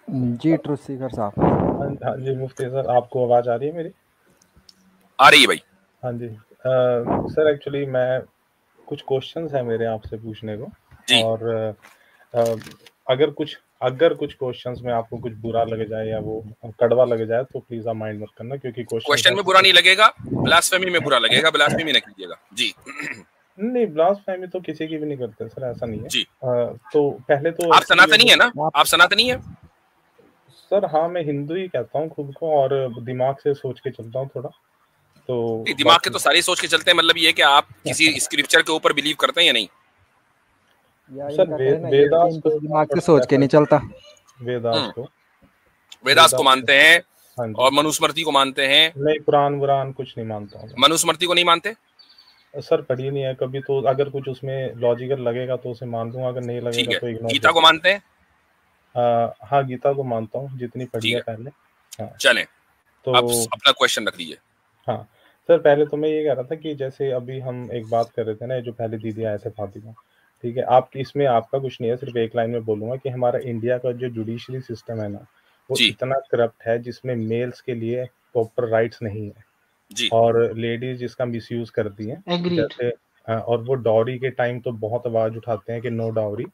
जी truth Sikar साहब। हाँ हाँ जी मुफ्ती सर, आपको आवाज आ रही है मेरी? आ रही है भाई। हाँ जी सर, एक्चुअली मैं कुछ क्वेश्चंस हैं मेरे आपसे पूछने को, जी। और अगर कुछ क्वेश्चंस में आपको कुछ बुरा लग जाए या वो कड़वा लग जाए तो प्लीज आप माइंड मत करना, क्योंकि क्वेश्चन में बुरा नहीं लगेगा, ब्लास्फेमी में बुरा लगेगा, ब्लास्फेमी न कीजिएगा जी। नहीं, ब्लास्फेमी तो किसी की भी नहीं करते सर, ऐसा नहीं है जी। तो पहले तो आप सनातनी है ना? आप सनातनी है सर? हाँ, मैं हिंदू ही कहता हूँ खुद को, और दिमाग से सोच के चलता हूँ थोड़ा, तो दिमाग के तो सारे सोच के चलते हैं, मतलब ये कि आप किसी स्क्रिप्चर के ऊपर बिलीव करते हैं या नहीं? सर वेदास को दिमाग से सोच के नहीं चलता। वेदास को मानते हैं हाँ और मनुस्मृति को मानते हैं। नहीं, कुरान कुछ नहीं मानता हूँ। मनुस्मृति को नहीं मानते सर? पढ़ी नहीं है कभी, तो अगर कुछ उसमें लॉजिकल लगेगा तो उसे मान लूंगा, अगर नहीं लगेगा तो इग्नोर। गीता को मानते हैं? हाँ, गीता को मानता हूँ, जितनी पढ़ी है पहले। हाँ चलें, तो अब अपना क्वेश्चन रख लीजिए। हाँ सर, पहले तो मैं ये कह रहा था कि जैसे अभी हम एक बात कर रहे थे ना, जो पहले दीदी आए थे फातिमा, ठीक है, आप इसमें आपका कुछ नहीं है, सिर्फ एक लाइन में बोलूंगा कि हमारा इंडिया का जो जुडिशरी सिस्टम है ना, वो इतना करप्ट है जिसमें मेल्स के लिए प्रॉपर राइट्स नहीं है जी। और लेडीज जिसका मिसयूज करती हैं, जैसे और वो डॉरी के टाइम तो बहुत आवाज उठाते हैं कि नो डाउरी,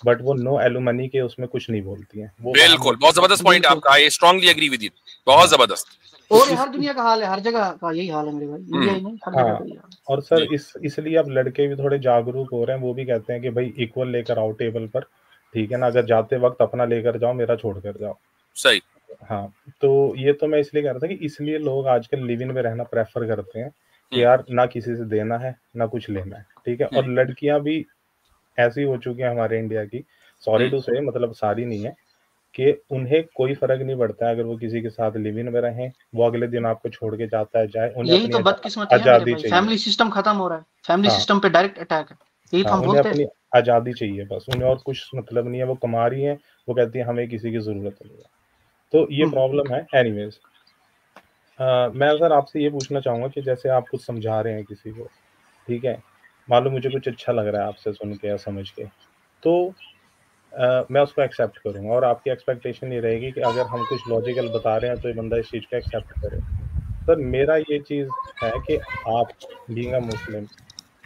बट वो नो एलुमनी के उसमें कुछ नहीं बोलती हैं। वो बिल्कुल, बहुत जबरदस्त पॉइंट आपका, I strongly agree with it, बहुत जबरदस्त। और हर दुनिया का हाल है, हर जगह का यही हाल है मेरे भाई, इंडिया ही नहीं हर जगह का यही हाल। और सर इसलिए अब लड़के भी थोड़े जागरूक हो रहे हैं, वो भी कहते हैं कि भाई इक्वल लेकर आओ टेबल पर, ठीक है ना, अगर जाते वक्त अपना लेकर जाओ, मेरा छोड़ कर जाओ। सही। हाँ, तो ये तो मैं इसलिए कह रहा था कि इसलिए लोग आजकल लिव इन में रहना प्रेफर करते हैं कि यार ना किसी से देना है ना कुछ लेना है, ठीक है। और लड़कियां भी ऐसी हो चुकी है हमारे इंडिया की, सॉरी टू से, मतलब सारी नहीं है, कि उन्हें कोई फर्क नहीं पड़ता है अगर वो किसी के साथ लिव इन में रहें, वो अगले दिन आपको छोड़ के जाता है जाए, उन्हें यही तो बदकिस्मती है मेरे भाई, फैमिली सिस्टम खत्म हो रहा है, फैमिली सिस्टम पे डायरेक्ट अटैक है, यही तो हम बोलते हैं। अपनी आजादी चाहिए बस, उन्हें और कुछ मतलब नहीं है, वो कमा रही है, वो कहती है हमें किसी की जरूरत नहीं है, तो ये प्रॉब्लम है। एनीवेज मैं सर आपसे ये पूछना चाहूंगा कि जैसे आप कुछ समझा रहे हैं किसी को, ठीक है, मान लो मुझे कुछ अच्छा लग रहा है आपसे सुन के या समझ के, तो मैं उसको एक्सेप्ट करूंगा, और आपकी एक्सपेक्टेशन ये रहेगी कि अगर हम कुछ लॉजिकल बता रहे हैं तो ये बंदा इस चीज को एक्सेप्ट करे। सर मेरा ये चीज है कि आप बीइंग अ मुस्लिम,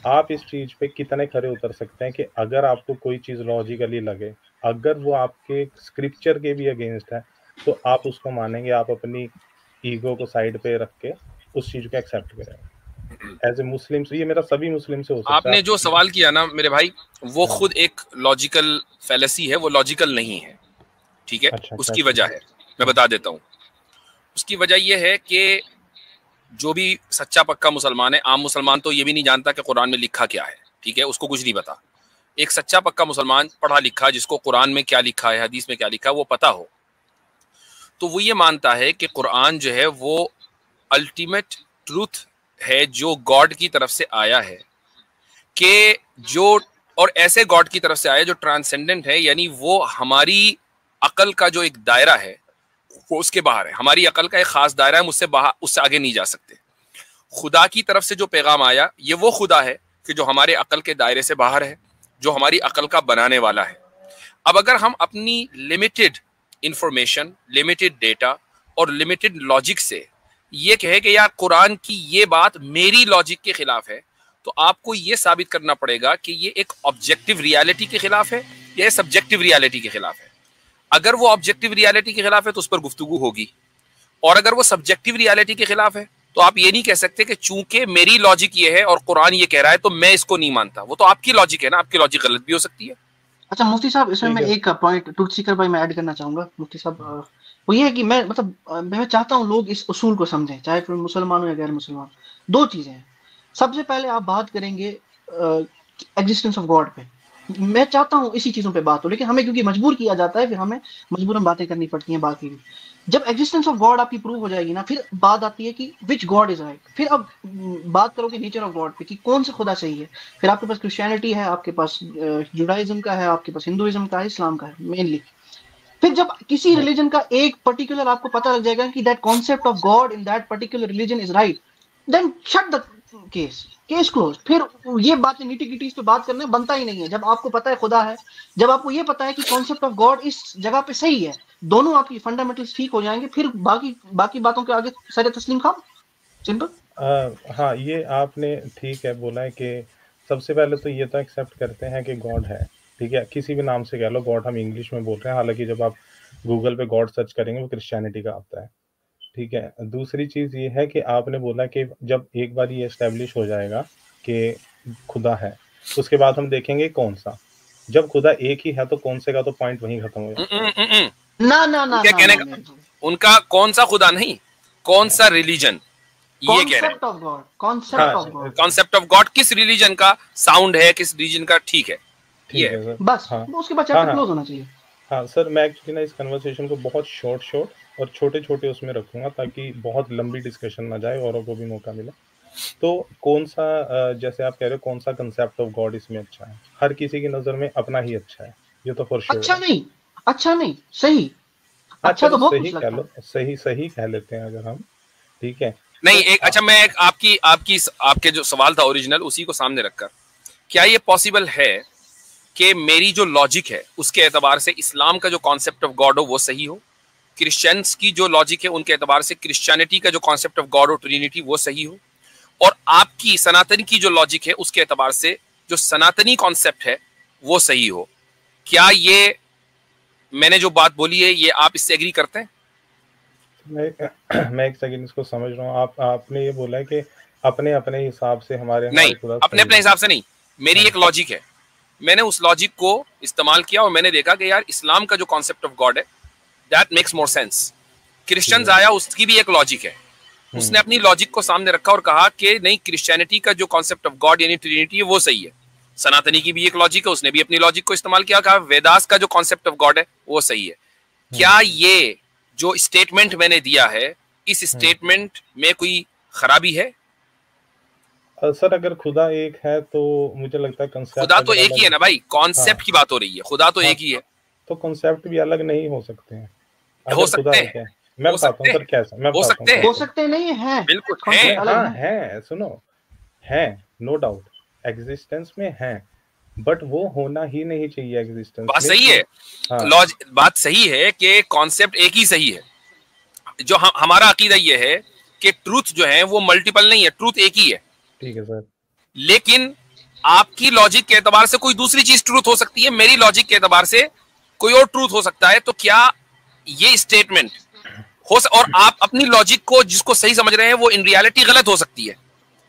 आप इस चीज पे कितने खरे उतर सकते हैं कि अगर आपको कोई चीज लॉजिकली लगे, अगर वो आपके स्क्रिप्चर के भी अगेंस्ट है, तो आप उसको मानेंगे, आप अपनी ईगो को साइड पे रख के उस चीज को एक्सेप्ट करेंगे एज ए मुस्लिम। ये मेरा सभी मुस्लिम से हो सकता है। आपने जो सवाल किया ना मेरे भाई, वो खुद एक लॉजिकल फैलेसी है, वो लॉजिकल नहीं है, ठीक है। उसकी वजह है, मैं बता देता हूँ। उसकी वजह यह है कि जो भी सच्चा पक्का मुसलमान है, आम मुसलमान तो ये भी नहीं जानता कि कुरान में लिखा क्या है, ठीक है, उसको कुछ नहीं पता। एक सच्चा पक्का मुसलमान पढ़ा लिखा, जिसको कुरान में क्या लिखा है, हदीस में क्या लिखा है वो पता हो, तो वो ये मानता है कि कुरान जो है वो अल्टीमेट ट्रूथ है, जो गॉड की तरफ से आया है, कि जो और ऐसे गॉड की तरफ से आया जो ट्रांसेंडेंट है, यानी वो हमारी अकल का जो एक दायरा है वो उसके बाहर है। हमारी अकल का एक खास दायरा है, मुझसे बाहर, उससे आगे नहीं जा सकते। खुदा की तरफ से जो पैगाम आया, ये वो खुदा है कि जो हमारे अकल के दायरे से बाहर है, जो हमारी अकल का बनाने वाला है। अब अगर हम अपनी लिमिटेड इंफॉर्मेशन, लिमिटेड डेटा और लिमिटेड लॉजिक से ये कहे कि यार कुरान की ये बात मेरी लॉजिक के खिलाफ है, तो आपको ये साबित करना पड़ेगा कि ये एक ऑब्जेक्टिव रियलिटी के खिलाफ है या सब्जेक्टिव रियलिटी के खिलाफ है। अगर वो ऑब्जेक्टिव रियलिटी के खिलाफ है तो उस पर गुफ्तगू होगी, और अगर वो सब्जेक्टिव रियलिटी के खिलाफ है तो आप ये नहीं कह सकते कि चूंकि मेरी लॉजिक ये है और कुरान ये कह रहा है तो मैं इसको नहीं मानता। वो तो आपकी लॉजिक है ना, आपकी लॉजिक गलत भी हो सकती है। अच्छा मुफ्ती साहब, इसमें मैं एक पॉइंट ट्रुथ सीकर भाई मैं ऐड करना चाहूंगा मुफ्ती साहब, वो ये है कि मैं चाहता हूँ लोग इस उसूल को समझें, चाहे फिर मुसलमान हो या गैर मुसलमान। दो चीजें हैं, सबसे पहले आप बात करेंगे एग्जिस्टेंस ऑफ गॉड पे, मैं चाहता हूँ इसी चीजों पे बात हो, लेकिन हमें क्योंकि मजबूर किया जाता है, फिर हमें मजबूरन बातें करनी पड़ती हैं बाकी भी। जब एग्जिस्टेंस ऑफ गॉड आपकी प्रूव हो जाएगी ना, फिर बात आती है कि विच गॉड इज राइट। फिर अब बात करोगे नेचर ऑफ गॉड पे कि कौन सा खुदा सही है। फिर आपके पास क्रिश्चियनिटी है, आपके पास जुडाइज्म का है, आपके पास हिंदुइज्म का है, इस्लाम का है मेनली। फिर जब किसी रिलीजन का एक पर्टिकुलर आपको पता लग जाएगा कि that concept of God in that particular religion is right, then shut the case close. फिर ये बातें नीटी गिटीज पे बात करने बनता ही नहीं है। जब आपको पता है खुदा है, जब आपको ये पता है कि कॉन्सेप्ट ऑफ गॉड इस जगह पे सही है, दोनों आपकी फंडामेंटल्स ठीक हो जाएंगे, फिर बाकी बातों के आगे सर तस्लीम खाम। सिंपल। हाँ, ये आपने ठीक है बोला है कि सबसे पहले तो ये तो एक्सेप्ट करते हैं कि गॉड है, ठीक है, किसी भी नाम से कह लो, गॉड हम इंग्लिश में बोल रहे हैं, हालांकि जब आप गूगल पे गॉड सर्च करेंगे वो क्रिश्चियनिटी का आता है, ठीक है। दूसरी चीज़ ये है कि आपने बोला कि जब एक बार ये एस्टेब्लिश हो जाएगा कि खुदा है, उसके बाद हम देखेंगे कौन सा। जब खुदा एक ही है तो कौन से का तो पॉइंट वहीं खत्म हो जाएगा। ना क्या कहने का उनका कौन सा खुदा नहीं, कौन सा रिलीजन, ये कह रहे हैं कॉन्सेप्ट ऑफ गॉड किस रिलीजन का साउंड है, किस रिलीजन का, ठीक है, ठीक है सर। बस उसके बाद चैप्टर क्लोज होना चाहिए। हाँ सर, मैं एक्चुअली ना इस कन्वर्सेशन को बहुत शॉर्ट और छोटे उसमें रखूंगा ताकि बहुत लंबी डिस्कशन ना जाए, औरों को भी मौका मिले। तो कौन सा जैसे आप कह रहे हो कौन सा कंसेप्ट ऑफ गॉड इसमें अच्छा है, हर किसी की नजर में अपना ही अच्छा है, ये तो फॉर श्योर। अच्छा नहीं सही, अच्छा तो बहुत कुछ लगता है। सही कह लेते हैं अगर हम, ठीक है। नहीं एक अच्छा, मैं एक आपके जो सवाल था ओरिजिनल उसी को सामने रखकर, क्या ये पॉसिबल है कि मेरी जो लॉजिक है उसके एतबार से इस्लाम का जो कॉन्सेप्ट ऑफ गॉड हो वो सही हो, क्रिश्चियंस की जो लॉजिक है उनके एतबार से क्रिश्चियनिटी का जो कॉन्सेप्ट ऑफ गॉड और ट्रिनिटी वो सही हो, और आपकी सनातनी की जो लॉजिक है उसके एतबार से जो सनातनी कॉन्सेप्ट है वो सही हो? क्या ये मैंने जो बात बोली है ये आप इससे एग्री करते हैं? मैं एक सेकंड इसको समझ रहा हूँ। आपने ये बोला है कि अपने अपने हिसाब से हमारे नहीं, अपने अपने हिसाब से नहीं, मेरी एक लॉजिक है, मैंने उस लॉजिक को इस्तेमाल किया और मैंने देखा कि यार इस्लाम का जो कॉन्सेप्ट ऑफ गॉड है that makes more sense. Christians आया, उसकी भी एक लॉजिक है, उसने अपनी लॉजिक को सामने रखा और कहा कि नहीं, क्रिश्चियनिटी का जो कॉन्सेप्ट ऑफ गॉड यानी ट्रिनिटी है वो सही है। सनातनी की भी एक लॉजिक है, उसने भी अपनी लॉजिक को इस्तेमाल किया, कहा वेदास का जो कॉन्सेप्ट ऑफ गॉड है वो सही है। क्या ये जो स्टेटमेंट मैंने दिया है इस स्टेटमेंट में कोई खराबी है? सर अगर खुदा एक है तो मुझे लगता है कंसेप्ट खुदा तो एक ही है ना भाई, कॉन्सेप्ट की बात हो रही है, खुदा तो एक ही है, तो कॉन्सेप्ट भी अलग नहीं हो सकते हैं। हो सकते हैं, मैं बताता हूं सर कैसा, मैं हो सकते नहीं है, बिल्कुल है, सुनो, है, नो डाउट एग्जिस्टेंस में है, बट वो होना ही नहीं चाहिए एग्जिस्टेंस। बात सही है, बात सही है कि कॉन्सेप्ट एक ही सही है। जो हमारा अकीदा ये है कि ट्रूथ जो है वो मल्टीपल नहीं है, ट्रूथ एक ही है, ठीक है सर। लेकिन आपकी लॉजिक के एतबार से कोई दूसरी चीज ट्रूथ हो सकती है, मेरी लॉजिक के एतबार से कोई और ट्रूथ हो सकता है। तो क्या ये स्टेटमेंट और आप अपनी लॉजिक को जिसको सही समझ रहे हैं वो इन रियलिटी गलत हो सकती है,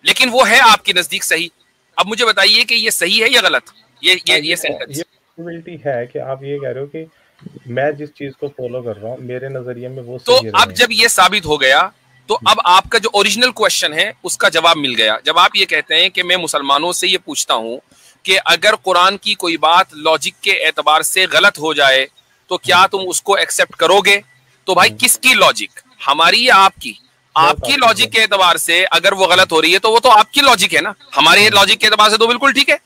लेकिन वो है आपके नजदीक सही। अब मुझे बताइए कि ये सही है या गलत? ये सेंटेंस, ये पॉसिबिलिटी है कि आप ये कह रहे हो कि मैं जिस चीज को फॉलो कर रहा हूँ मेरे नजरिए में वो तो अब जब ये साबित हो गया तो अब आपका जो ओरिजिनल क्वेश्चन है उसका जवाब मिल गया। जब आप ये कहते हैं कि मैं मुसलमानों से ये पूछता हूं कि अगर कुरान की कोई बात लॉजिक के एतबार से गलत हो जाए तो क्या तुम उसको एक्सेप्ट करोगे? तो भाई किसकी लॉजिक, हमारी या आपकी? आपकी लॉजिक के एतबार से अगर वो गलत हो रही है तो वो तो आपकी लॉजिक है ना, हमारे लॉजिक के एतबार से तो बिल्कुल ठीक है,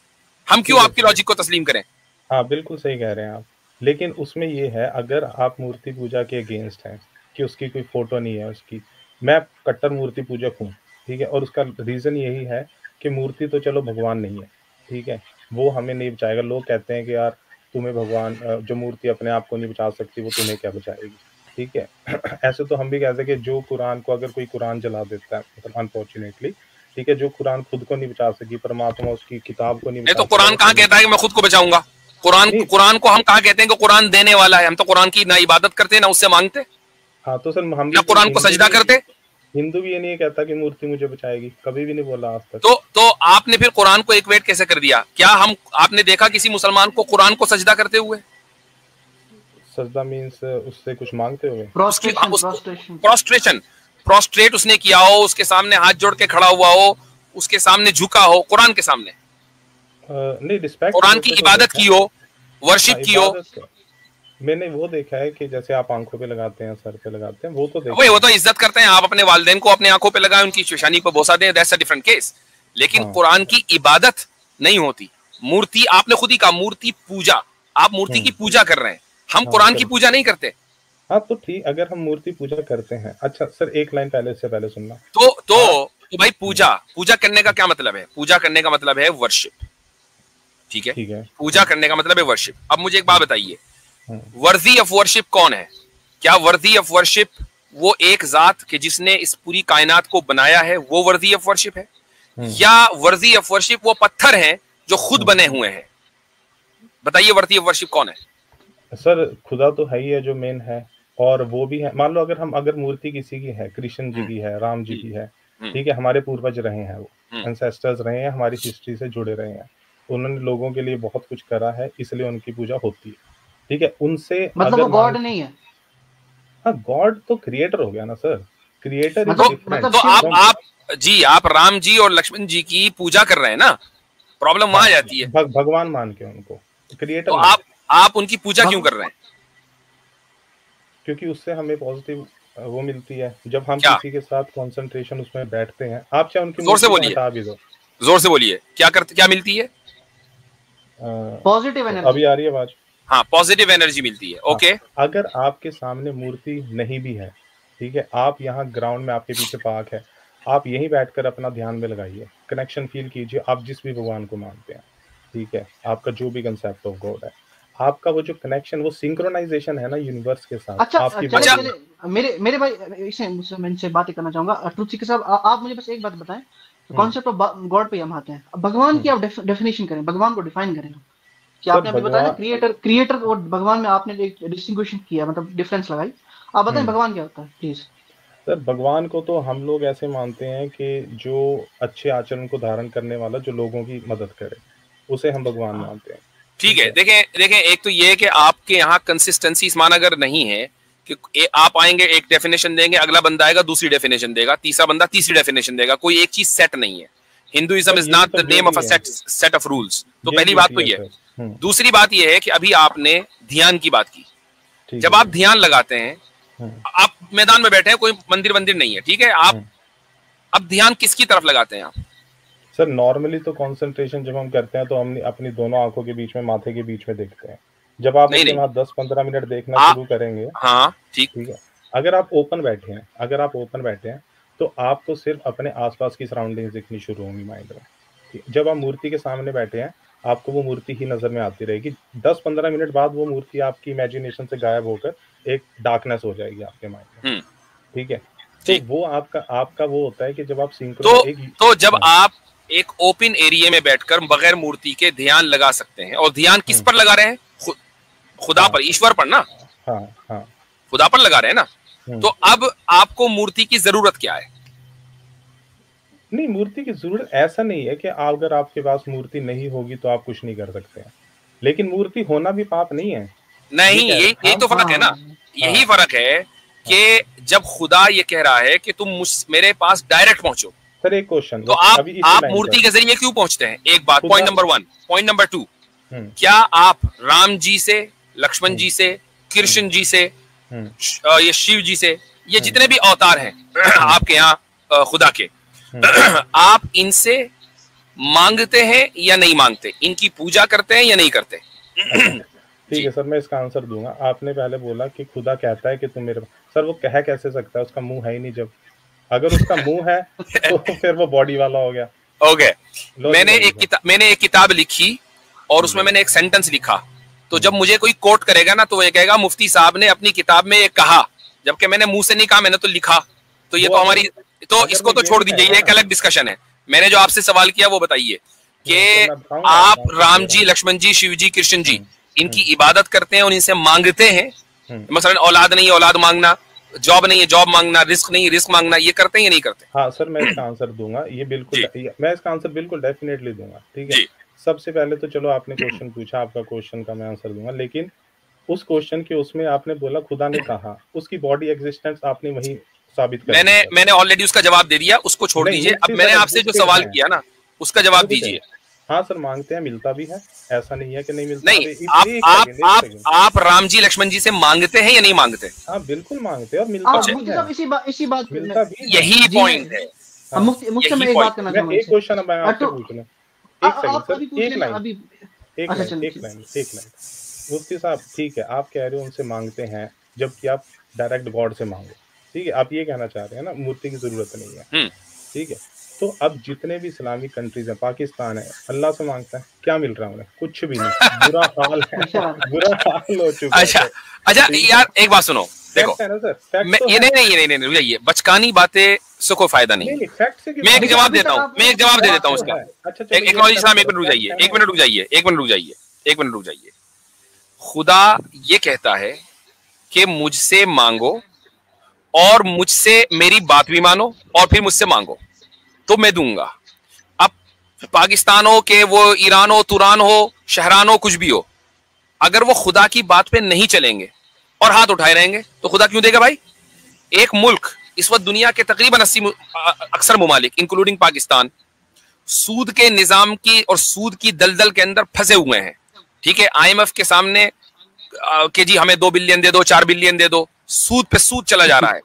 हम क्यों आपकी लॉजिक को तस्लीम करें? हाँ बिल्कुल सही कह रहे हैं आप, लेकिन उसमें ये है अगर आप मूर्ति पूजा के अगेंस्ट हैं कि उसकी कोई फोटो नहीं है उसकी, मैं कट्टर मूर्ति पूजक हूँ, ठीक है, और उसका रीजन यही है कि मूर्ति तो चलो भगवान नहीं है, ठीक है, वो हमें नहीं बचाएगा। लोग कहते हैं कि यार तुम्हें भगवान, जो मूर्ति अपने आप को नहीं बचा सकती वो तुम्हें क्या बचाएगी, ठीक है। ऐसे तो हम भी कहते हैं कि जो कुरान को, अगर कोई कुरान जला देता है, मतलब अनफॉर्चुनेटली, ठीक है, जो कुरान खुद को नहीं बचा सकी, परमात्मा उसकी किताब को नहीं बचा, तो कुरान कहाँ कहता है कि मैं खुद को बचाऊंगा? कुरान को हम कहाँ कहते हैं कि कुरान देने वाला है? हम तो कुरान की ना इबादत करते ना उससे मांगते। हाँ तो सर हम ना कुरान को सजदा करते। हिंदू भी ये नहीं कहता कि मूर्ति मुझे बचाएगी, कभी भी नहीं बोला आज तक। तो आपने फिर कुरान को इक्वेट कैसे कर दिया? क्या आपने देखा किसी मुसलमान को कुरान को सजदा करते हुए? सजदा मींस उससे कुछ मांगते हुए, प्रोस्ट्रेट उसने किया हो, उसके सामने हाथ जोड़ के खड़ा हुआ हो, उसके सामने झुका हो, कुरान के सामने नहीं, रिस्पेक्ट, कुरान की इबादत की हो, वर्शिप की हो। मैंने वो देखा है कि जैसे आप आंखों पे लगाते हैं, सर पे लगाते हैं, वो तो वो तो इज्जत करते हैं। आप अपने वालिदैन को अपने आंखों पे लगाएं, उनकी पेशानी पे बोसा दें, दैट्स अ डिफरेंट केस। लेकिन कुरान की इबादत नहीं होती। मूर्ति, आपने खुद ही कहा मूर्ति पूजा, आप मूर्ति की पूजा कर रहे हैं, हम कुरान की पूजा नहीं करते। हाँ तो ठीक, अगर हम मूर्ति पूजा करते हैं, अच्छा सर एक लाइन पहले से पहले सुनना। तो तो भाई पूजा करने का क्या मतलब है? पूजा करने का मतलब है वर्शिप, ठीक है? पूजा करने का मतलब है वर्शिप। अब मुझे एक बात बताइए, वर्दी ऑफ वर्शिप कौन है? क्या वर्दी ऑफ वर्शिप वो एक जात के जिसने इस पूरी कायनात को बनाया है, वो वर्दी ऑफ वर्शिप है? या वर्दी ऑफ वर्शिप वो पत्थर हैं जो खुद बने हुए हैं? बताइए वर्दी ऑफ वर्शिप कौन है? सर खुदा तो है ही है जो मेन है, और वो भी है। मान लो अगर मूर्ति किसी की है, कृष्ण जी की है, राम जी की है, ठीक है, हमारे पूर्वज रहे हैं, वो एंसेस्टर्स रहे हैं, हमारी हिस्ट्री से जुड़े रहे हैं, उन्होंने लोगों के लिए बहुत कुछ करा है, इसलिए उनकी पूजा होती है, ठीक है। उनसे मतलब वो गॉड नहीं है? हाँ, गॉड तो क्रिएटर हो गया ना सर, क्रिएटर तो आप राम जी और लक्ष्मण जी की पूजा कर रहे हैं ना, प्रॉब्लम वहां जाती है। भगवान मान के उनको क्रिएटर, तो आप उनकी पूजा क्यों कर रहे हैं? क्योंकि उससे हमें पॉजिटिव वो मिलती है जब हम किसी के साथ कंसंट्रेशन उसमें बैठते हैं। आप चाहे उनकी जोर से बोलिए, जोर से बोलिए, क्या मिलती है? Positive energy. अभी आ रही है आवाज? हाँ, पॉजिटिव एनर्जी मिलती है। ओके, अगर आपके सामने मूर्ति नहीं भी है, ठीक है, आप यहाँ ग्राउंड में, आपके पीछे पार्क है, आप यहीं बैठकर अपना ध्यान में लगाइए, कनेक्शन फील कीजिए, आप जिस भी भगवान को मानते हैं, ठीक है, आपका जो भी कंसेप्ट ऑफ गॉड है, आपका वो जो कनेक्शन, वो सिंक्रोनाइजेशन है ना यूनिवर्स के साथ। अच्छा, मेरे भाई इनसे बात करना चाहूंगा। ट्रूथ सीकर साहब, आप मुझे बस एक बात बताएं, कॉन्सेप्ट ऑफ गॉड पे हम आते हैं। भगवान की आप डेफिनेशन करें, भगवान को डिफाइन करें कि आपने अभी बताया क्रिएटर और भगवान में आपने एक डिस्टिंग्विशन किया, मतलब डिफरेंस लगाई। आप बताएं भगवान क्या होता है प्लीज। सर भगवान को तो हम लोग ऐसे मानते हैं कि जो अच्छे आचरण को धारण करने वाला, जो लोगों की मदद करे, उसे हम भगवान मानते हैं। ठीक है, देखें एक तो ये है कि आपके यहाँ कंसिस्टेंसी इस मानगर नहीं है कि आप आएंगे एक डेफिनेशन देंगे, अगला बंदा आएगा दूसरी डेफिनेशन देगा, तीसरा बंदा तीसरी डेफिनेशन देगा। कोई एक चीज सेट नहीं है। Hinduism is not the name of a set of rules. तो पहली बात तो ये है। दूसरी बात ये है कि अभी आपने ध्यान की बात की। जब आप ध्यान लगाते हैं, आप मैदान में बैठे हैं, कोई मंदिर नहीं है, ठीक है, आप अब ध्यान किसकी तरफ लगाते हैं आप? सर नॉर्मली तो कंसंट्रेशन जब हम करते हैं तो हम अपनी दोनों आंखों के बीच में, माथे के बीच में देखते हैं। जब आप इसके बाद 10-15 मिनट देखना शुरू करेंगे, हाँ ठीक है, अगर आप ओपन बैठे हैं तो आपको सिर्फ अपने आसपास की सराउंडिंग्स दिखनी शुरू होंगी माइंड में। जब आप मूर्ति के सामने बैठे हैं, आपको वो मूर्ति ही नजर में आती रहेगी। 10-15 मिनट बाद वो मूर्ति आपकी इमेजिनेशन से गायब होकर एक डार्कनेस हो जाएगी आपके माइंड में, ठीक है। तो वो आपका वो होता है कि जब आप तो जब आप एक ओपन एरिया में बैठकर बगैर मूर्ति के ध्यान लगा सकते हैं, और ध्यान किस पर लगा रहे हैं? खुदा पर, ईश्वर पर ना। हाँ, खुदा पर लगा रहे हैं ना। तो अब आपको मूर्ति की जरूरत क्या है? नहीं, मूर्ति की जरूरत ऐसा नहीं है कि अगर आपके पास मूर्ति नहीं होगी तो आप कुछ नहीं कर सकते हैं, लेकिन मूर्ति होना भी पाप नहीं है। नहीं, यही तो फर्क है ना। यही फर्क है कि जब खुदा ये कह रहा है कि तुम मेरे पास डायरेक्ट पहुंचो। सर एक क्वेश्चन, तो आप मूर्ति के जरिए क्यों पहुंचते हैं? एक बात, पॉइंट नंबर 1। पॉइंट नंबर 2, क्या आप राम जी से, लक्ष्मण जी से, कृष्ण जी से, ये शिव जी से, ये जितने भी अवतार हैं आपके यहाँ खुदा के, आप इनसे मांगते हैं या नहीं मांगते? इनकी पूजा करते हैं या नहीं करते? ठीक है सर, मैं इसका आंसर दूंगा। आपने पहले बोला कि खुदा कहता है कि तुम मेरे, सर वो कह कैसे सकता है? उसका मुंह है ही नहीं। जब अगर उसका मुंह है तो फिर वो बॉडी वाला हो गया। ओके, मैंने एक किताब लिखी और उसमें मैंने एक सेंटेंस लिखा। तो जब मुझे कोई कोट करेगा ना, तो वो ये कहेगा मुफ्ती साहब ने अपनी किताब में ये कहा, जबकि मैंने मुंह से नहीं कहा, मैंने तो लिखा। तो ये तो हमारी, तो इसको तो छोड़ दीजिए, ये एक अलग डिस्कशन है। मैंने जो आपसे सवाल किया वो बताइए कि आप राम जी, लक्ष्मण जी, शिव जी, कृष्ण जी, इनकी इबादत करते हैं और इनसे मांगते हैं? मसलन औलाद नहीं है, औलाद मांगना, जॉब नहीं है, जॉब मांगना, रिस्क नहीं, रिस्क मांगना, ये करते हैं या नहीं करते? हाँ सर, मैं इसका आंसर दूंगा। ये बिल्कुल, मैं इसका आंसर बिल्कुल डेफिनेटली दूंगा, ठीक है। सबसे पहले तो चलो आपने क्वेश्चन पूछा, आपका क्वेश्चन का मैं आंसर दूंगा, लेकिन उस क्वेश्चन के उसमें आपने बोला खुदा ने कहा, उसकी बॉडी एग्जिस्टेंस आपने वही साबित कर। मैंने ऑलरेडी उसका जवाब दे दिया, उसको छोड़ दीजिए। अब मैंने आपसे जो सवाल किया ना, उसका जवाब दीजिए। हाँ सर, मांगते हैं, मिलता भी है, ऐसा नहीं है कि नहीं मिलता। नहीं, आप राम जी, लक्ष्मण जी से मांगते हैं या नहीं मांगते? हाँ बिल्कुल मांगते हैं और मिलता भी है। इसी बात मिलता भी, यही पॉइंट है। मुफ्ती मैं एक बात करना चाहूंगा। एक क्वेश्चन मैं आपसे पूछ लूं, एक लाइन मुफ्ती साहब, ठीक है, आप कह रहे हो उनसे मांगते हैं, जबकि आप डायरेक्ट गॉड से मांगो, ठीक है, आप ये कहना चाह रहे हैं ना, मूर्ति की जरूरत नहीं है, ठीक है। तो अब जितने भी इस्लामिक कंट्रीज हैं, पाकिस्तान है, अल्लाह से मांगता है, क्या मिल रहा है उन्हें? कुछ भी नहीं, बुरा हाल है, बुरा हाल हो चुका है। अच्छा यार एक बात सुनो, देखो है ना सर, ये नहीं रुक जाइए, बचकानी बातें से कोई फायदा नहीं। मैं एक जवाब देता हूँ, मैं एक जवाब दे देता हूँ उसका। एक मिनट रुक जाइए। खुदा ये कहता है कि मुझसे मांगो और मुझसे मेरी बात भी मानो और फिर मुझसे मांगो तो मैं दूंगा। अब पाकिस्तान हो के वो ईरान हो, तुरान हो, शहरान हो, कुछ भी हो, अगर वो खुदा की बात पे नहीं चलेंगे और हाथ उठाए रहेंगे तो खुदा क्यों देगा भाई? एक मुल्क इस वक्त दुनिया के तकरीबन 80 अक्सर मुमालिक इंक्लूडिंग पाकिस्तान सूद के निजाम की और सूद की दलदल के अंदर फंसे हुए हैं। ठीक है, IMF के सामने कि जी हमें 2 बिलियन दे दो, 4 बिलियन दे दो, सूद पे सूद चला जा रहा है।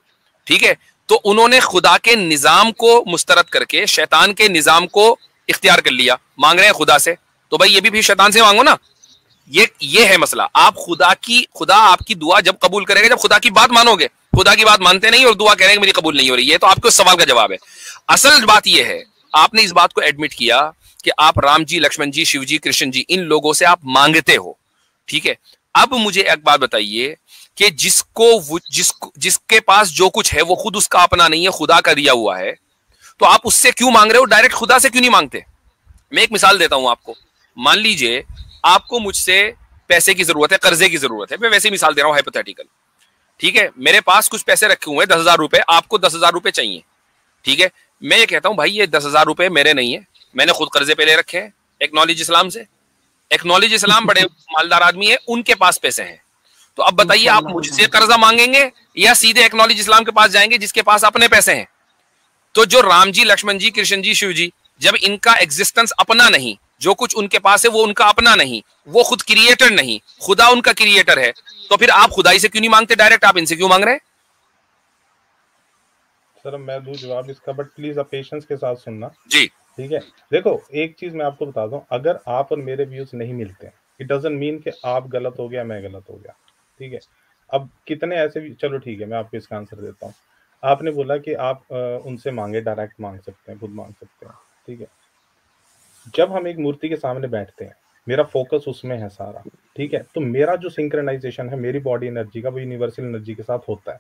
ठीक है, तो उन्होंने खुदा के निजाम को मुस्तरद करके शैतान के निजाम को इख्तियार कर लिया, मांग रहे हैं खुदा से, तो भाई ये भी शैतान से मांगो ना। ये है मसला। आप खुदा आपकी दुआ जब कबूल करेगा जब खुदा की बात मानोगे। खुदा की बात मानते नहीं और दुआ कह रहे हैं मेरी कबूल नहीं हो रही है, तो आपके उस सवाल का जवाब है। असल बात यह है, आपने इस बात को एडमिट किया कि आप राम जी, लक्ष्मण जी, शिव जी, कृष्ण जी, इन लोगों से आप मांगते हो। ठीक है, अब मुझे एक बात बताइए कि जिसके पास जो कुछ है वो खुद उसका अपना नहीं है, खुदा का दिया हुआ है, तो आप उससे क्यों मांग रहे हो? डायरेक्ट खुदा से क्यों नहीं मांगते? मैं एक मिसाल देता हूं आपको। मान लीजिए आपको मुझसे पैसे की जरूरत है, कर्जे की जरूरत है, मैं वैसे मिसाल दे रहा हूं हाइपोथेटिकल। ठीक है, मेरे पास कुछ पैसे रखे हुए हैं 10,000 रुपए, आपको 10,000 रुपए चाहिए। ठीक है, मैं ये कहता हूं भाई ये 10,000 रुपए मेरे नहीं है, मैंने खुद कर्जे पे ले रखे हैं, एक्नॉलेज इस्लाम से। एक्नॉलेज इस्लाम बड़े मालदार आदमी है, उनके पास पैसे हैं। तो अब बताइए आप मुझसे कर्जा मांगेंगे या सीधे एक्नॉलेज इस्लाम के पास जाएंगे जिसके पास अपने पैसे हैं? तो जो राम जी, लक्ष्मण जी, कृष्ण जी, शिव जी, जब इनका एग्जिस्टेंस अपना नहीं, जो कुछ उनके पास है वो उनका अपना नहीं, वो खुद क्रिएटर नहीं, खुदा उनका क्रिएटर है, तो फिर आप खुदाई से क्यों नहीं मांगते डायरेक्ट? आप इनसे क्यों मांग रहे हैं? सर मैं दूं जवाब इसका, बट प्लीज आप पेशेंस के साथ सुनना जी। ठीक है, देखो एक चीज मैं आपको बता दूं, अगर आप और मेरे व्यूज नहीं मिलते, इट डजंट मीन कि आप गलत हो गया, मैं गलत हो गया। ठीक है, अब कितने ऐसे भी, चलो ठीक है मैं आपको इसका आंसर देता हूँ। आपने बोला कि आप उनसे मांगे, डायरेक्ट मांग सकते हैं, खुद मांग सकते हैं। ठीक है, जब हम एक मूर्ति के सामने बैठते हैं, मेरा फोकस उसमें है सारा। ठीक है, तो मेरा जो सिंक्रोनाइजेशन है मेरी बॉडी एनर्जी का, वो यूनिवर्सल एनर्जी के साथ होता है।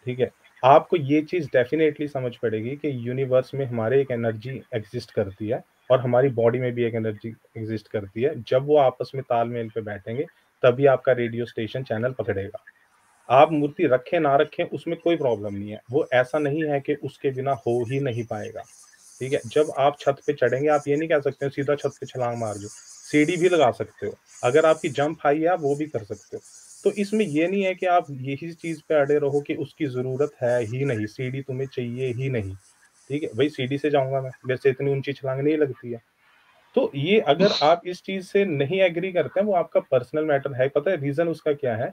ठीक है, आपको ये चीज डेफिनेटली समझ पड़ेगी कि यूनिवर्स में हमारे एक एनर्जी एग्जिस्ट करती है और हमारी बॉडी में भी एक एनर्जी एग्जिस्ट करती है। जब वो आपस में तालमेल पे बैठेंगे तभी आपका रेडियो स्टेशन चैनल पकड़ेगा। आप मूर्ति रखें ना रखें उसमें कोई प्रॉब्लम नहीं है, वो ऐसा नहीं है कि उसके बिना हो ही नहीं पाएगा। ठीक है, जब आप छत पे चढ़ेंगे आप ये नहीं कह सकते सीधा छत पे छलांग मार दो, सीढ़ी भी लगा सकते हो, अगर आपकी जंप हाई है आप वो भी कर सकते हो। तो इसमें ये नहीं है कि आप यही चीज पे अड़े रहो कि उसकी जरूरत है ही नहीं, सीढ़ी तुम्हें चाहिए ही नहीं। ठीक है भाई, सीढ़ी से जाऊंगा मैं, वैसे इतनी ऊंची छलांग नहीं लगती है। तो ये अगर आप इस चीज से नहीं एग्री करते हैं वो आपका पर्सनल मैटर है। पता है रीजन उसका क्या है?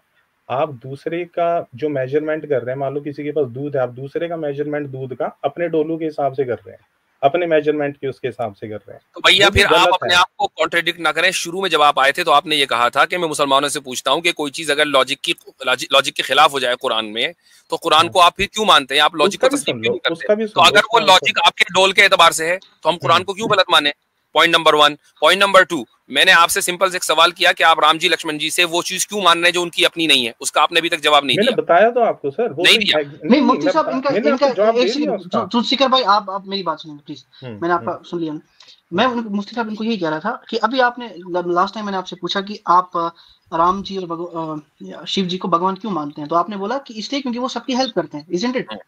आप दूसरे का जो मेजरमेंट कर रहे हैं, मान लो किसी के पास दूध है, आप दूसरे का मेजरमेंट दूध का अपने डोलू के हिसाब से कर रहे हैं, अपने मेजरमेंट के उसके हिसाब से कर रहे हैं। तो भैया फिर आप अपने आप को कॉन्ट्रडिक्ट ना करें। शुरू में जब आप आए थे तो आपने ये कहा था कि मैं मुसलमानों से पूछता हूं कि कोई चीज अगर लॉजिक के खिलाफ हो जाए कुरान में, तो कुरान को आप फिर क्यों मानते हैं? आप लॉजिक को तस्लीम क्यों नहीं करते? तो अगर वो लॉजिक आपके डोल के एतबार से है तो हम कुरान को क्यों गलत माने? Point number 1। पॉइंट नंबर 2, मैंने आपसे सिंपल से एक सवाल किया कि आप राम जी, लक्ष्मण जी से वो चीज क्यों मान रहे हैं जो उनकी अपनी नहीं है, उसका आपने अभी तक जवाब नहीं दिया। मैंने बताया तो आपको सर, वो नहीं दिया। नहीं मुफ्ती साहब, इनका तुलसीकर भाई आप मेरी बात सुनिए प्लीज, मैंने आपका सुन लिया ना। मैं मुफ्ती साहब इनको यही कह रहा था कि अभी आपने लास्ट टाइम मैंने आपसे पूछा कि आप राम जी और शिव जी को भगवान क्यों मानते हैं, तो आपने बोला कि इसलिए क्योंकि वो सबकी हेल्प करते हैं, इजंट इट?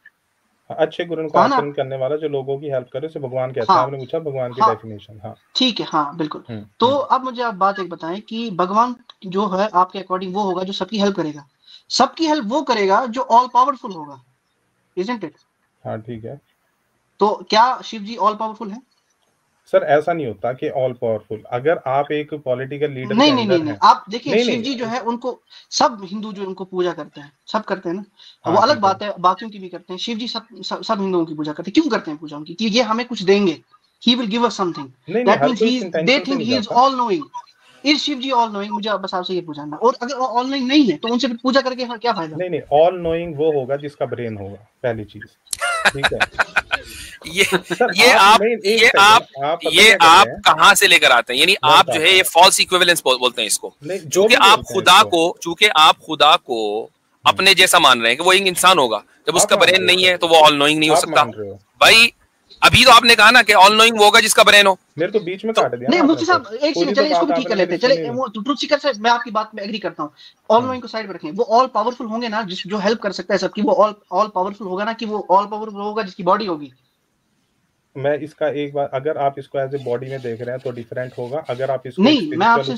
अच्छे गुरु को आचरण करने वाला जो लोगों की हेल्प करे उसे भगवान कहते हैं। आपने पूछा भगवान की डेफिनेशन। हाँ ठीक है, हाँ बिल्कुल। तो अब मुझे आप बात एक बताएं कि भगवान जो है आपके अकॉर्डिंग वो होगा जो सबकी हेल्प करेगा। सबकी हेल्प वो करेगा जो ऑल पावरफुल होगा, इजंट इट? हाँ ठीक है, तो क्या शिव जी ऑल पावरफुल है? सर ऐसा नहीं होता कि ऑल पावरफुल। अगर आप एक पॉलिटिकल लीडर नहीं, आप देखिए शिव जी जो है उनको सब हिंदू जो उनको पूजा करते हैं, सब करते हैं ना। हाँ, वो अलग बात है, बाकियों की भी करते हैं। शिव जी सब हिंदुओं की पूजा करते हैं। क्यों करते हैं पूजा उनकी? कि ये हमें कुछ देंगे, he will give us something, that means they think he is all knowing. Is Shiv ji all knowing? मुझे बस आपसे ये पूछना। और अगर ऑल नोइंग नहीं है तो उनसे पूजा करके क्या फायदा? नहीं, ऑल नोइंग वो होगा जिसका ब्रेन होगा, पहली चीज। ठीक है ये आप कहाँ से लेकर आते हैं? यानी आप जो है ये फॉल्स इक्विवेलेंस बोलते हैं इसको, चूंकि आप खुदा को अपने जैसा मान रहे हैं कि वो एक इंसान होगा, जब उसका ब्रेन नहीं है तो वो ऑल नोइंग नहीं हो सकता। भाई अभी तो आपने कहा ना कि ऑल नोइंग वो होगा जिसका ब्रेन हो। मेरे को बीच में काट दिया। नहीं मुफ्ती साहब एक सेकंड, चलिए इसको भी ठीक कर लेते हैं। चलिए वो ट्रुथ सीकर से मैं आपकी बात में एग्री करता हूँ, ऑल नोइंग को साइड पर रखें। वो ऑल पावरफुल होंगे ना, जो हेल्प कर सकता है सबकी, वो ऑल पावरफुल होगा ना, कि वो ऑल पावरफुल होगा जिसकी बॉडी होगी। मैं इसका एक बार, अगर आप इसको एज ए बॉडी में देख रहे हैं तो डिफरेंट होगा, अगर आप इसको नहीं, मैं आपसे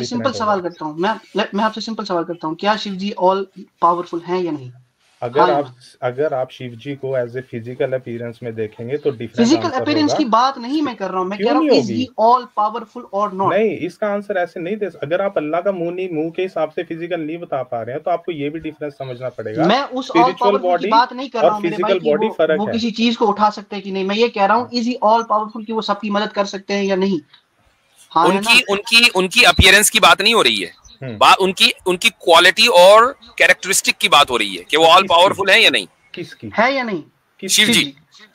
सिंपल सवाल करता हूँ, मैं आपसे सिंपल सवाल करता हूँ, क्या शिव जी ऑल पावरफुल हैं या नहीं? अगर आप शिव जी को एज ए फिजिकल अपीयरेंस में देखेंगे तो डिफरेंट फिजिकल अपीयरेंस की बात नहीं मैं कर रहा हूं, मैं कह रहा हूं इज ही ऑल पावरफुल और नॉट। नहीं, इसका आंसर ऐसे नहीं दे। अगर आप अल्लाह का मुंह के हिसाब से फिजिकल नहीं बता पा रहे हैं तो आपको ये भी डिफरेंस समझना पड़ेगा। मैं उस ऑल पावरफुल की बात नहीं कर रहा हूं मेरे भाई कि वो किसी चीज को उठा सकते हैं कि नहीं, मैं ये कह रहा हूं इज ही ऑल पावरफुल कि वो सबकी मदद कर सकते हैं या नहीं। हाँ, उनकी अपीयरेंस की बात नहीं हो रही है, बात उनकी क्वालिटी और कैरेक्टरिस्टिक की बात हो रही है कि वो ऑल पावरफुल है या नहीं। किसकी है या नहीं? शिव जी।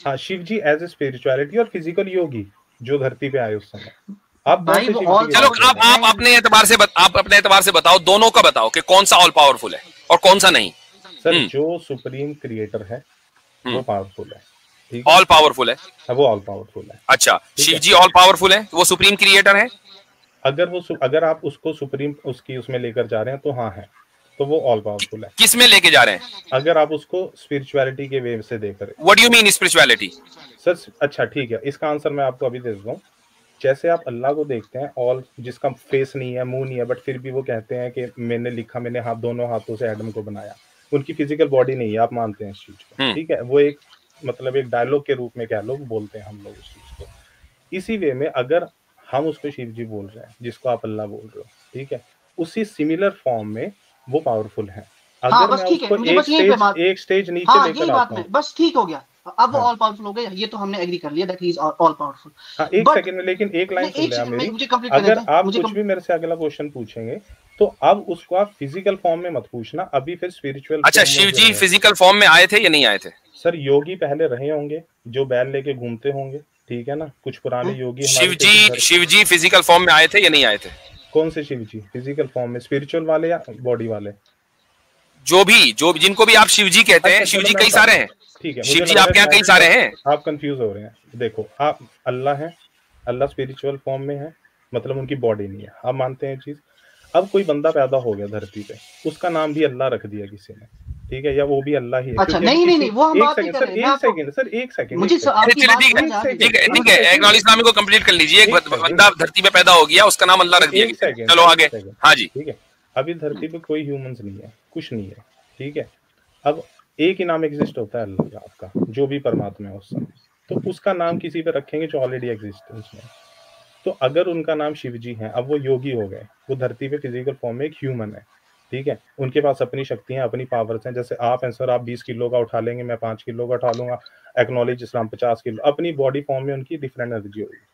हाँ, शिव जी एज ए स्पिरिचुअलिटी और फिजिकल योगी जो धरती पे आए उस समय। चलो आप अपने एतबार से बताओ, दोनों का बताओ कि कौन सा ऑल पावरफुल है और कौन सा नहीं। सर जो सुप्रीम क्रिएटर है वो पावरफुल है, ऑल पावरफुल है, वो ऑल पावरफुल है। अच्छा, शिव जी ऑल पावरफुल है, वो सुप्रीम क्रिएटर है। अगर आप उसको सुप्रीम उसमें लेकर जा रहे हैं तो हाँ है, तो वो ऑल पावरफुल है। किस में लेके जा रहे हैं? अगर आप उसको स्पिरिचुअलिटी के वे से देख रहे हैं। What do you mean spirituality? Sir अच्छा ठीक है, इसका आंसर मैं आपको अभी दे देता हूँ। जैसे आप अल्लाह को देखते हैं ऑल, जिसका फेस नहीं है, मुंह नहीं है, बट फिर भी वो कहते हैं कि मैंने दोनों हाथों से एडम को बनाया। उनकी फिजिकल बॉडी नहीं है, आप मानते हैं इस चीज को, ठीक है? वो एक मतलब एक डायलॉग के रूप में कह लो बोलते हैं हम लोग उस चीज को। इसी वे में अगर हम उसको शिव जी बोल रहे हैं, जिसको आप अल्लाह बोल रहे हो, ठीक है, उसी सिमिलर फॉर्म में वो पावरफुल है। अगर हाँ, मैं उसको एक स्टेज नीचे लेकर आता हूं, बस ठीक हो गया, अब वो ऑल पावरफुल हो गया, ये तो हमने एग्री कर लिया that he is all powerful. हाँ, एक सेकंड में, लेकिन एक लाइन सुन ले मेरी। अगर आप कुछ भी मेरे से अगला क्वेश्चन पूछेंगे तो अब उसको आप फिजिकल फॉर्म में मत पूछना, अभी फिर स्पिरिचुअल। अच्छा, शिव जी फिजिकल फॉर्म में आए थे या नहीं आए थे? सर योगी पहले रहे होंगे जो बैल लेके घूमते होंगे, ठीक है ना, कुछ पुराने योगी। शिव जी फिजिकल फॉर्म में आए थे या नहीं आए थे? कौन से शिव जी फिजिकल फॉर्म में, स्पिरिचुअल वाले या बॉडी वाले? जो जिनको भी आप शिव जी कहते हैं, शिव जी कई सारे हैं, ठीक है, शिव जी आपके यहाँ कई सारे हैं। आप कंफ्यूज हो रहे हैं। देखो, आप अल्लाह है, अल्लाह स्पिरिचुअल फॉर्म में है, मतलब उनकी बॉडी नहीं है, आप मानते हैं चीज। अब कोई बंदा पैदा हो गया धरती पे, उसका नाम भी अल्लाह रख दिया किसी ने, ठीक है, या वो भी अल्लाह ही है। अच्छा, नहीं वो हम बात नहीं कर रहे हैं। एक सेकंड मुझे ठीक है, एक्नॉलेज इस्लामी को कंप्लीट कर लीजिए। एक बंदा धरती पे पैदा हो गया, उसका नाम अल्लाह रख दिया। चलो आगे। हाँ जी, ठीक है। अभी धरती पे कोई ह्यूमंस नहीं है, कुछ नहीं है, ठीक है। अब एक ही नाम एग्जिस्ट होता है अल्लाह का, आपका जो भी परमात्मा है उस समय, तो उसका नाम किसी पे रखेंगे जो ऑलरेडी एग्जिस्टेंस में। तो अगर उनका नाम शिव जी है, अब वो योगी हो गए, वो धरती पे फिजिकल फॉर्म में एक ह्यूमन है, ठीक है, उनके पास अपनी शक्तियां, अपनी पावर्स हैं। जैसे आप हैं सर, आप 20 किलो का उठा लेंगे, मैं 5 किलो का उठा लूंगा। एक्नॉलेज इस्लाम 50 किलो, अपनी बॉडी फॉर्म में उनकी डिफरेंट एनर्जी होगी।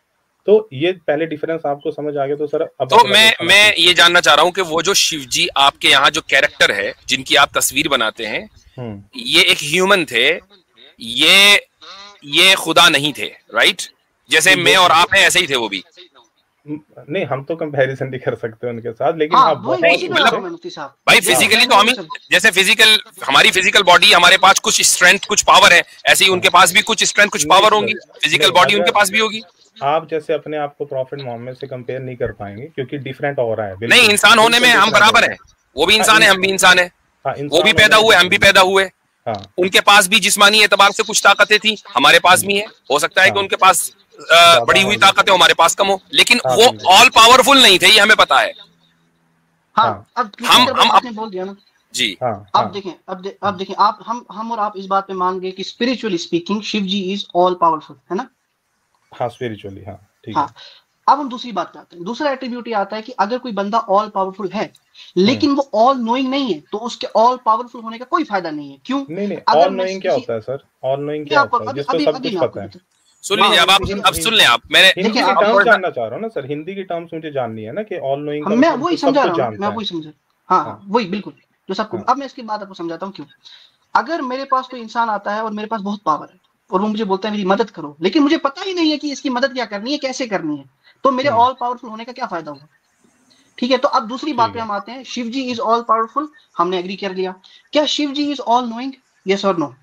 तो ये पहले डिफरेंस आपको समझ आ गया। तो सर अब तो मैं ये जानना चाह रहा हूँ कि वो जो शिव जी आपके यहाँ जो कैरेक्टर है, जिनकी आप तस्वीर बनाते हैं, ये एक ह्यूमन थे, ये खुदा नहीं थे, राइट? जैसे मैं और आप हैं ऐसे ही थे वो भी। नहीं, हम तो कंपैरिजन नहीं कर सकते उनके साथ, लेकिन हाँ, आप भाई फिजिकली तो हम ही, जैसे हमारी फिजिकल बॉडी, हमारे पास कुछ स्ट्रेंथ, कुछ पावर है, ऐसे ही उनके पास भी कुछ स्ट्रेंथ, कुछ पावर होंगी, फिजिकल बॉडी उनके पास भी होगी। आप जैसे अपने आप को प्रॉफिट मोहम्मद से कंपेयर नहीं कर पाएंगे, क्योंकि डिफरेंट हो रहा है। नहीं, इंसान होने में हम बराबर हैं, वो भी इंसान है, हम भी इंसान है, वो भी पैदा हुए, हम भी पैदा हुए। उनके पास भी जिस्मानी एतबार से कुछ ताकतें थी, हमारे पास भी है। हो सकता है कि उनके पास बड़ी हुई ताकतें हमारे पास कम हो, लेकिन वो ऑल पावरफुल नहीं थे, ये हमें पता है। आपने बोल दिया ना जी। अब देखें आप, हम और आप इस बात पे मान गए कि spiritually speaking Shiv ji is all powerful, है ना? हाँ, स्पिरिचुअली, हाँ, ठीक है। अब हम दूसरी बात पे आते हैं। दूसरा एट्रीब्यूट ये आता है कि अगर कोई बंदा ऑल पावरफुल है लेकिन वो ऑल नोइंग नहीं है, तो उसके ऑल पावरफुल होने का कोई फायदा नहीं है। क्यों? नहीं, ऑल नोइंग क्या होता है सर? ऑल नोइंग क्या होता है? जिसको सब कुछ पता है। सुन लीजिए, अब सुन लें आप। मैंने हिंदी की टर्म्स जानना चाह रहा हूँ ना सर, हिंदी की टर्म्स मुझे जाननी है ना, कि ऑल नोइंग मैं वही समझा रहा हूँ, मैं वही समझा। हाँ, वही बिल्कुल जो सबको। अब मैं इसकी बात आपको समझाता हूँ क्यों। अगर मेरे पास कोई इंसान आता है और मेरे पास बहुत पावर है, और वो मुझे बोलता है मेरी मदद करो, लेकिन मुझे पता ही नहीं है कि इसकी मदद क्या करनी है, कैसे करनी है, तो मेरे ऑल पावरफुल होने का क्या फायदा हुआ? ठीक है, तो अब दूसरी बात पे हम आते हैं, Shiv ji is all powerful, हमने एग्री कर लिया। क्या Shiv ji is all knowing? Yes और नो?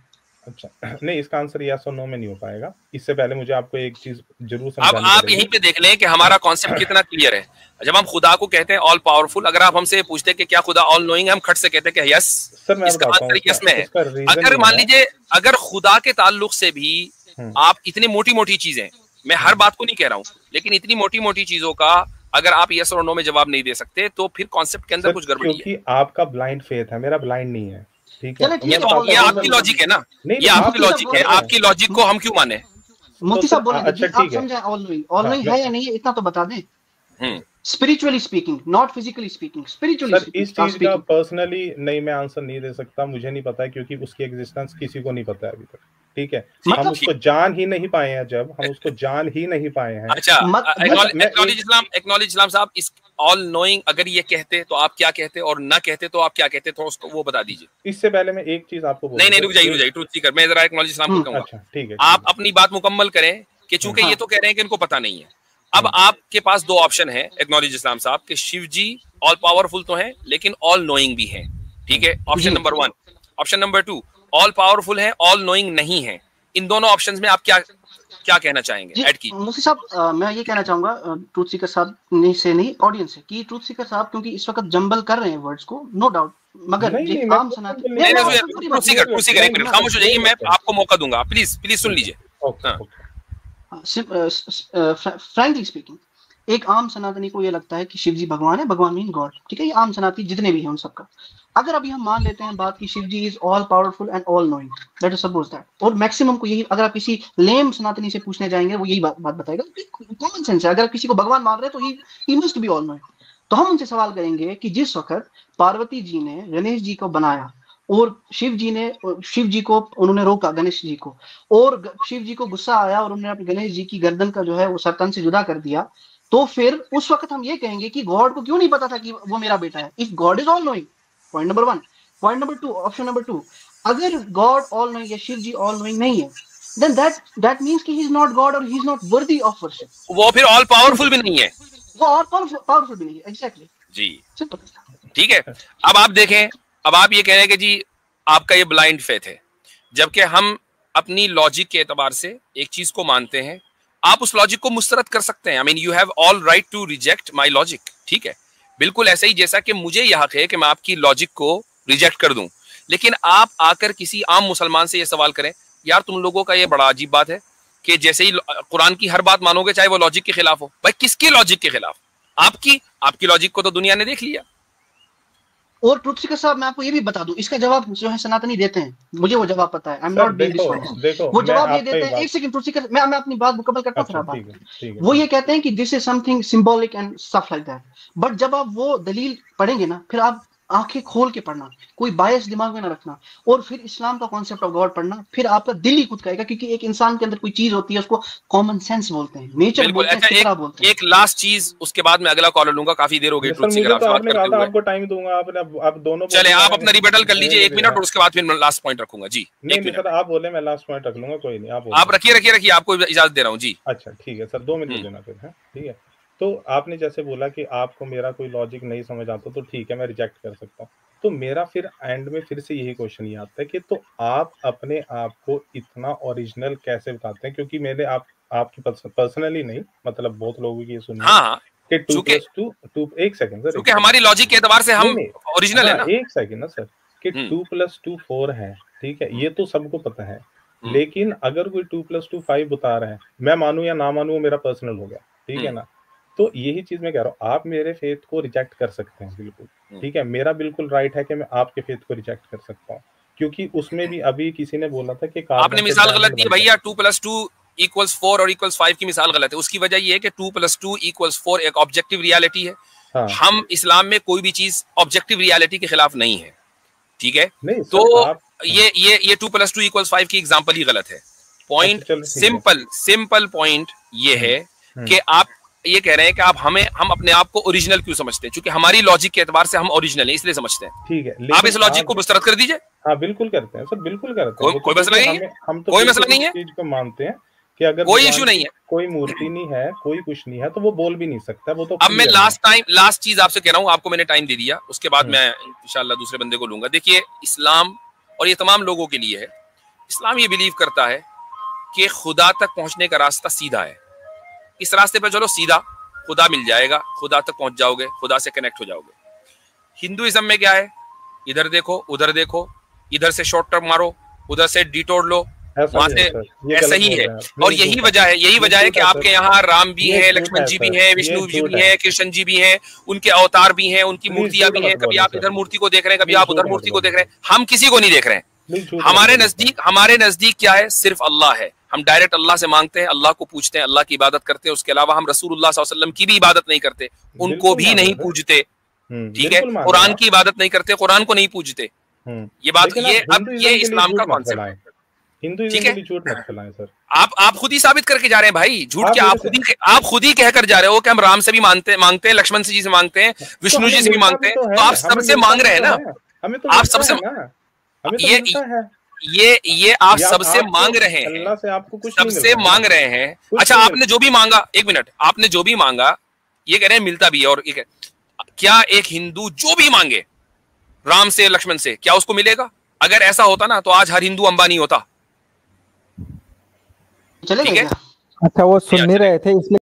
अच्छा, नहीं, इसका आंसर यस और नो में नहीं हो पाएगा। इससे पहले मुझे आपको एक चीज जरूर समझानी पड़ेगी। अब आप यहीं पे देख लें कि हमारा कॉन्सेप्ट कितना क्लियर है। जब हम खुदा को कहते हैं ऑल पावरफुल, अगर आप हमसे पूछते कि क्या खुदा ऑल नोइंग है, हम खट से कहते हैं कि यस, इसका आंसर यस में है। अगर मान लीजिए अगर खुदा के ताल्लुक से भी आप इतनी मोटी मोटी चीजें, मैं हर बात को नहीं कह रहा हूँ, लेकिन इतनी मोटी मोटी चीजों का अगर आप यस और नो में जवाब नहीं दे सकते, तो फिर कॉन्सेप्ट के अंदर कुछ गड़बड़ी है। क्योंकि आपका ब्लाइंड फेथ है, मेरा ब्लाइंड नहीं है। ठीक है, ये आपकी लॉजिक है ना, ये आपकी लॉजिक है। आपकी लॉजिक को हम क्यों माने? मुफ्ती साहब बोले, अच्छा ठीक है, आप समझे ऑल नोइंग है या नहीं है, इतना तो बता दें। Spiritually speaking, not physically speaking, spiritually speaking. इस चीज का पर्सनली नहीं, मैं आंसर नहीं दे सकता, मुझे नहीं पता है, क्योंकि उसकी एग्जिस्टेंस किसी को नहीं पता है अभी तक। ठीक है, हम उसको जान ही नहीं पाए हैं, जब हम उसको जान ही नहीं पाए हैं। अच्छा, एक्नॉलेज इस्लाम साहब, इस ऑल नोइंग अगर ये कहते तो आप क्या कहते, और ना कहते तो आप क्या कहते, तो उसको वो बता दीजिए। इससे पहले मैं एक चीज आपको नहीं, रुक जाइए, ट्रूथ सीकर, मैं जरा एक्नॉलेज इस्लाम को कहूंगा। अच्छा ठीक है, आप अपनी बात मुकम्मल करें कि चूंकि ये तो कह रहे हैं कि इनको पता नहीं है। अब आपके पास दो ऑप्शन है एक्नॉलेज इस्लाम साहब, कि शिव जी ऑल पावरफुल तो हैं लेकिन ऑल नोइंग भी हैं। ठीक है, option number 1। Option number 2, all powerful है, ऑल नोइंग नहीं है। इन दोनों ऑप्शंस में आप क्या कहना चाहेंगे? ऐड कीजिए। मुफ्ती साहब, मैं ये कहना चाहूंगा ट्रूथ सीकर साहब से नहीं, ऑडियंस से, कि ट्रूथ सीकर साहब क्योंकि इस वक्त जंबल कर रहे हैं वर्ड्स को, नो डाउट, मगर आम सनातन ट्रूथ सीकर एक मिनट खामोश हो जाइए, मैं आपको मौका दूंगा, प्लीज सुन लीजिए। फ्रैंकली स्पीकिंग, एक आम सनातनी को ये लगता है कि शिव जी भगवान है, भगवान मीन गॉड। ठीक है, ये आम सनातनी जितने भी हैं उन सबका। अगर अभी हम मान लेते हैं बात की Shiv ji is all powerful and all knowing, let us suppose that, और मैक्सिमम को यही, अगर आप किसी लेम सनातनी से पूछने जाएंगे वो यही बात बताएगा, कॉमन सेंस है, अगर किसी को भगवान मान रहे हैं तो he must be all knowing. तो हम उनसे सवाल करेंगे कि जिस वक्त पार्वती जी ने गणेश जी को बनाया और शिव जी को उन्होंने रोका, गणेश जी को, और शिव जी को गुस्सा आया और उन्होंने अपने गणेश जी की गर्दन का जो है वो सरतन से जुदा कर दिया, तो फिर उस वक्त हम ये कहेंगे कि गॉड को क्यों नहीं पता था कि वो मेरा बेटा है? If God is all knowing, point number 1। Point number 2, option number 2, अगर गॉड ऑल नोइंग या शिव जी ऑल नोइंग नहीं है, then that means कि he is not God और he is not worthy of worship। वो फिर ऑल पावरफुल भी नहीं है, वो ऑल पावरफुल भी नहीं है। एग्जैक्टली जी, ठीक है। अब आप देखें, अब आप ये कह रहे हैं कि जी आपका ये ब्लाइंड फेथ है, जबकि हम अपनी लॉजिक के एतबार से एक चीज को मानते हैं। आप उस लॉजिक को मुस्तरद कर सकते हैं, I mean you have all right to reject my logic. ठीक है, बिल्कुल ऐसा ही जैसा कि मुझे यह हक है कि मैं आपकी लॉजिक को रिजेक्ट कर दूं। लेकिन आप आकर किसी आम मुसलमान से यह सवाल करें, यार तुम लोगों का ये बड़ा अजीब बात है कि जैसे ही कुरान की हर बात मानोगे चाहे वो लॉजिक के खिलाफ हो। भाई किसकी लॉजिक के खिलाफ? आपकी लॉजिक को तो दुनिया ने देख लिया। और ट्रूथ सीकर साहब, मैं आपको ये भी बता दूं, इसका जवाब जो है सनातनी देते हैं, मुझे वो जवाब पता है। I am not being dishonest. वो जवाब ये देते हैं, एक सेकंड ट्रूथ सीकर, मैं अपनी बात मुकम्मल करता हूं, बात वो ये कहते हैं कि this is something symbolic and stuff like that. But जब आप वो दलील पढ़ेंगे ना, फिर आप आंखें खोल के पढ़ना, कोई बायस दिमाग में ना रखना, और फिर इस्लाम का कॉन्सेप्ट ऑफ गॉड पढ़ना, फिर आपका दिल ही खुद कहेगा, क्योंकि एक इंसान के अंदर कोई चीज होती है उसको कॉमन सेंस बोलते हैं, नेचर बोलते हैं, फितरा बोलते हैं। एक लास्ट चीज, उसके बाद मैं अगला कॉलर लूंगा, काफी देर हो गई ट्रूथ सीकर आपसे बात करते हुए। आपको टाइम दूंगा, आप दोनों चले, आप अपना रिबेटल कर लीजिए 1 मिनट, और उसके बाद फिर लास्ट पॉइंट रखूंगा। जी नहीं सर, आप बोले, मैं लास्ट पॉइंट रख लूंगा, कोई नहीं, आप रखिए, आपको इजाजत दे रहा हूँ जी। अच्छा ठीक है सर, 2 मिनट देना फिर। है ठीक है, तो आपने जैसे बोला कि आपको मेरा कोई लॉजिक नहीं समझ आता, तो ठीक है, मैं रिजेक्ट कर सकता हूँ। तो मेरा फिर एंड में फिर से यही क्वेश्चन ये आता है कि तो आप अपने आप को इतना ओरिजिनल कैसे बताते हैं? क्योंकि मैंने आपकी पर्सनली नहीं, मतलब बहुत लोगों की सुनी कि 2 + 2 एक सेकंड सर, क्योंकि हमारी लॉजिक के एतबार से हम ओरिजिनल है ना। एक सेकंड ना सर, कि 2 + 2 4 है, ठीक है, ये तो सबको पता है। लेकिन अगर कोई 2 + 2 5 बता रहा है, मैं मानूं या ना मानूं, वो मेरा पर्सनल हो गया। ठीक है ना, तो यही चीज मैं कह रहा हूँ, आप मेरे फेथ को रिजेक्ट कर सकते हैं, बिल्कुल ठीक है, मेरा बिल्कुल राइट है कि मैं आपके फेथ को रिजेक्ट कर सकता हूँ, क्योंकि उसमें भी अभी किसी ने बोला था कि आपने मिसाल गलत दी भैया, 2 + 2 = 4 और = 5 की मिसाल गलत है। उसकी वजह यह है कि 2 + 2 = 4 एक ऑब्जेक्टिव रियलिटी है। हाँ। हम इस्लाम में कोई भी चीज ऑब्जेक्टिव रियलिटी के खिलाफ नहीं है, ठीक है। तो ये 2 + 2 = 5 की एग्जांपल ही गलत है। पॉइंट सिंपल पॉइंट ये है कि आप ये कह रहे हैं कि हम अपने आप को ओरिजिनल क्यों समझते हैं, क्योंकि हमारी लॉजिक के एतबार से हम ओरिजिनल हैं, इसलिए समझते हैं। ठीक है, आप इस लॉजिक को मुस्तरद कर दीजिए। हाँ बिल्कुल करते हैं सर, बिल्कुल करते हैं, कोई मसला नहीं है, हम तो कोई मसला नहीं है, चीज को मानते हैं कि अगर कोई इशू नहीं है, कोई मूर्ति नहीं है, कोई कुछ नहीं है, तो वो बोल भी नहीं सकता। वो तो अब मैं लास्ट चीज आपसे कह रहा हूँ, आपको मैंने टाइम दे दिया, उसके बाद मैं इंशाल्लाह दूसरे बंदे को लूंगा। देखिए, इस्लाम और ये तमाम लोगों के लिए है, इस्लाम ये बिलीव करता है कि खुदा तक पहुंचने का रास्ता सीधा है, इस रास्ते पर चलो सीधा, खुदा मिल जाएगा, खुदा तक पहुंच जाओगे, खुदा से कनेक्ट हो जाओगे। हिंदुइज्म में क्या है, इधर देखो उधर देखो, इधर से शॉर्ट टर्म मारो, उधर से डिटोर लो, वहां से ऐसा ही है। और यही वजह है कि आपके यहाँ राम भी है, लक्ष्मण जी भी है, विष्णु जी भी है, कृष्ण जी भी है, उनके अवतार भी हैं, उनकी मूर्तियां भी हैं। कभी आप इधर मूर्ति को देख रहे हैं, कभी आप उधर मूर्ति को देख रहे हैं, हम किसी को नहीं देख रहे हैं। हमारे नजदीक क्या है, सिर्फ अल्लाह है। हम डायरेक्ट अल्लाह से मांगते हैं, अल्लाह को पूछते हैं, अल्लाह की इबादत करते हैं। उसके अलावा हम रसूलुल्लाह सल्लल्लाहु अलैहि वसल्लम की भी इबादत नहीं करते, उनको भी नहीं पूजते, ठीक है। कुरान की इबादत नहीं करते, कुरान को नहीं पूजते। ये बात, ये इस्लाम का कॉन्सेप्ट है, ठीक है। झूठ मत फैलाएं सर। आप खुद ही साबित करके जा रहे हैं भाई, झूठ क्या आप खुद ही कहकर जा रहे हो कि हम राम से भी मांगते हैं, लक्ष्मण जी से मांगते हैं, विष्णु जी से भी मांगते हैं, तो आप सबसे मांग रहे हैं ना, आप सबसे ये आप सबसे मांग रहे हैं, अल्लाह से आपको कुछ सबसे मांग रहे हैं। अच्छा, आपने जो भी मांगा, एक मिनट, आपने जो भी मांगा, ये कह रहे हैं मिलता भी है। और क्या एक हिंदू जो भी मांगे राम से लक्ष्मण से, क्या उसको मिलेगा? अगर ऐसा होता ना तो आज हर हिंदू अंबानी होता, चलेगा क्या? अच्छा, वो सुन नहीं रहे थे इसलिए